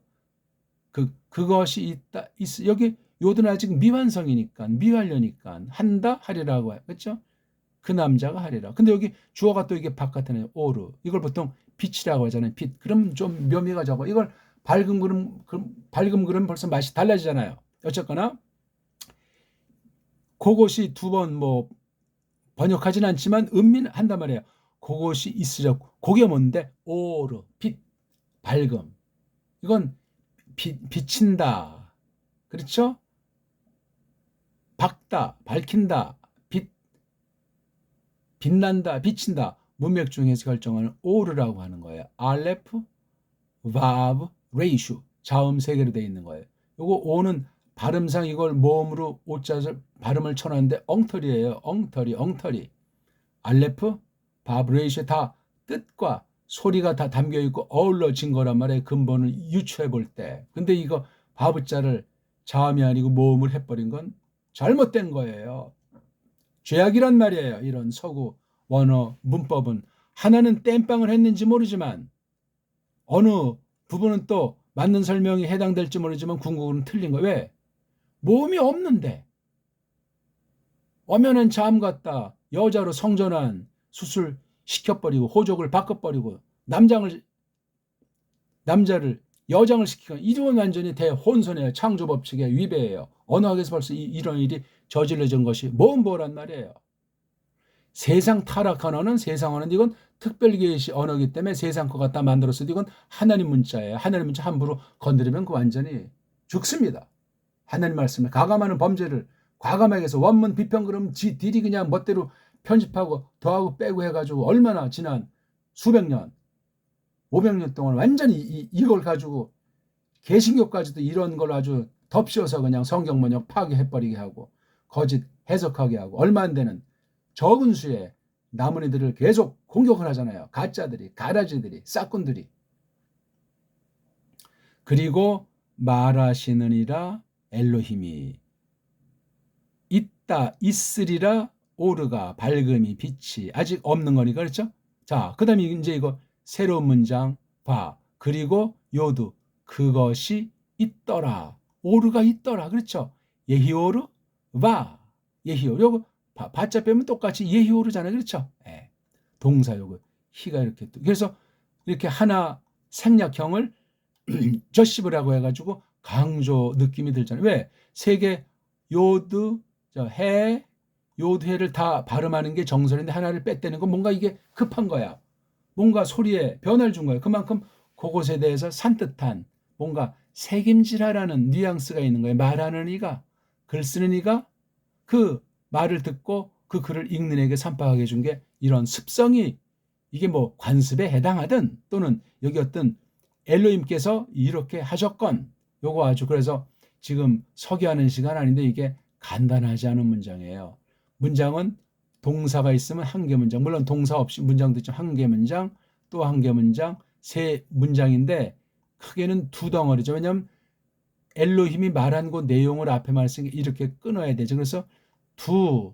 그것이 있다 여기 요든 아직 미완성이니까 미완료니까 한다 하리라고 해요. 그렇죠? 그 남자가 하리라. 근데 여기 주어가 또 이게 바깥에 오르. 이걸 보통 빛이라고 하잖아요. 빛. 그럼 좀 묘미가 적어. 이걸 밝은 그림 벌써 맛이 달라지잖아요. 어쨌거나 그것이 두 번 뭐 번역하진 않지만 음미한단 말이에요. 그것이 있으려. 그게 뭔데? 오르. 빛. 밝음. 이건 비친다. 그렇죠? 밝다. 밝힌다. 빛난다, 비친다. 문맥 중에서 결정하는 오르라고 하는 거예요. 알레프, 바브, 레이슈. 자음 세 개로 되어 있는 거예요. 요거 오는 발음상 이걸 모음으로 오자를 발음을 쳐놨는데 엉터리예요. 엉터리. 알레프, 바브, 레이슈 다 뜻과 소리가 다 담겨 있고 어우러진 거란 말이에요. 근본을 유추해 볼 때. 근데 이거 바브자를 자음이 아니고 모음을 해버린 건 잘못된 거예요. 죄악이란 말이에요. 이런 서구 원어 문법은 하나는 땜빵을 했는지 모르지만 어느 부분은 또 맞는 설명이 해당될지 모르지만 궁극으로는 틀린 거예요. 왜? 몸이 없는데 엄연한 잠 같다 여자로 성전환 수술 시켜버리고 호적을 바꿔버리고 남자를 여장을 시키고 이건 완전히 대혼선이에요. 창조법칙의 위배예요. 어느 학에서 벌써 이런 일이 저질러진 것이 뭐란 말이에요. 세상 타락한 언어는 세상 언어는 이건 특별계시 언어이기 때문에 세상 것 같다 만들었어도 이건 하나님 문자예요. 하나님 문자 함부로 건드리면 그 완전히 죽습니다. 하나님 말씀에 가감하는 범죄를 과감하게 해서 원문 비평 그러면 지들이 그냥 멋대로 편집하고 더하고 빼고 해가지고 얼마나 지난 수백 년 500년 동안 완전히 이걸 가지고 개신교까지도 이런 걸 아주 덮씌워서 그냥 성경 번역 파괴해버리게 하고 거짓 해석하게 하고 얼마 안 되는 적은 수의 나무니들을 계속 공격을 하잖아요. 가짜들이, 가라지들이, 싹꾼들이. 그리고 말하시느니라 엘로힘이 있다, 있으리라 오르가 밝음이 빛이 아직 없는 거니까 그렇죠? 자, 그 다음에 이제 이거 새로운 문장 봐. 그리고 요두 그것이 있더라. 오르가 있더라. 그렇죠? 예히오르 바 예히오르 요거 바자 빼면 똑같이 예히오르잖아요. 그렇죠? 예. 동사 요거 히가 이렇게 그래서 이렇게 하나 생략형을 저씹으라고 해가지고 강조 느낌이 들잖아요. 왜? 세 개 요드 해 요드해를 다 발음하는 게 정설인데 하나를 뺐다는 건 뭔가 이게 급한 거야. 뭔가 소리에 변화를 준 거예요. 그만큼 그것에 대해서 산뜻한 뭔가 책임지라라는 뉘앙스가 있는 거예요. 말하는 이가 글 쓰는 이가 그 말을 듣고 그 글을 읽는 에게 산파하게 준 게 이런 습성이 이게 뭐 관습에 해당하든 또는 여기 어떤 엘로힘께서 이렇게 하셨건 요거 아주 그래서 지금 서기하는 시간 아닌데 이게 간단하지 않은 문장이에요. 문장은 동사가 있으면 한 개 문장, 물론 동사 없이 문장도 있죠. 한 개 문장, 또 한 개 문장, 세 문장인데 크게는 두 덩어리죠. 왜냐하면 엘로힘이 말한 그 내용을 앞에 말했으니까 이렇게 끊어야 되죠. 그래서 두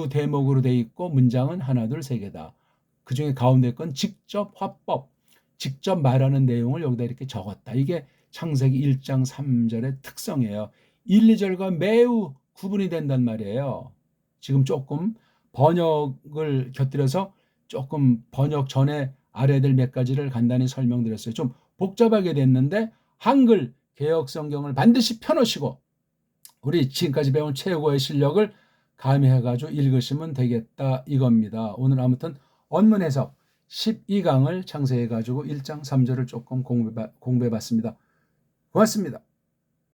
대목으로 돼 있고 문장은 하나, 둘, 세 개다. 그 중에 가운데 건 직접 화법, 직접 말하는 내용을 여기다 이렇게 적었다. 이게 창세기 1장 3절의 특성이에요. 1, 2절과 매우 구분이 된단 말이에요. 지금 조금 번역을 곁들여서 조금 번역 전에 알아야 될 몇 가지를 간단히 설명드렸어요. 좀 복잡하게 됐는데 한글 개혁성경을 반드시 펴놓으시고 우리 지금까지 배운 최고의 실력을 가미해가지고 읽으시면 되겠다 이겁니다. 오늘 아무튼 원문 해석 12강을 창세해가지고 1장 3절을 조금 공부해봤습니다. 고맙습니다.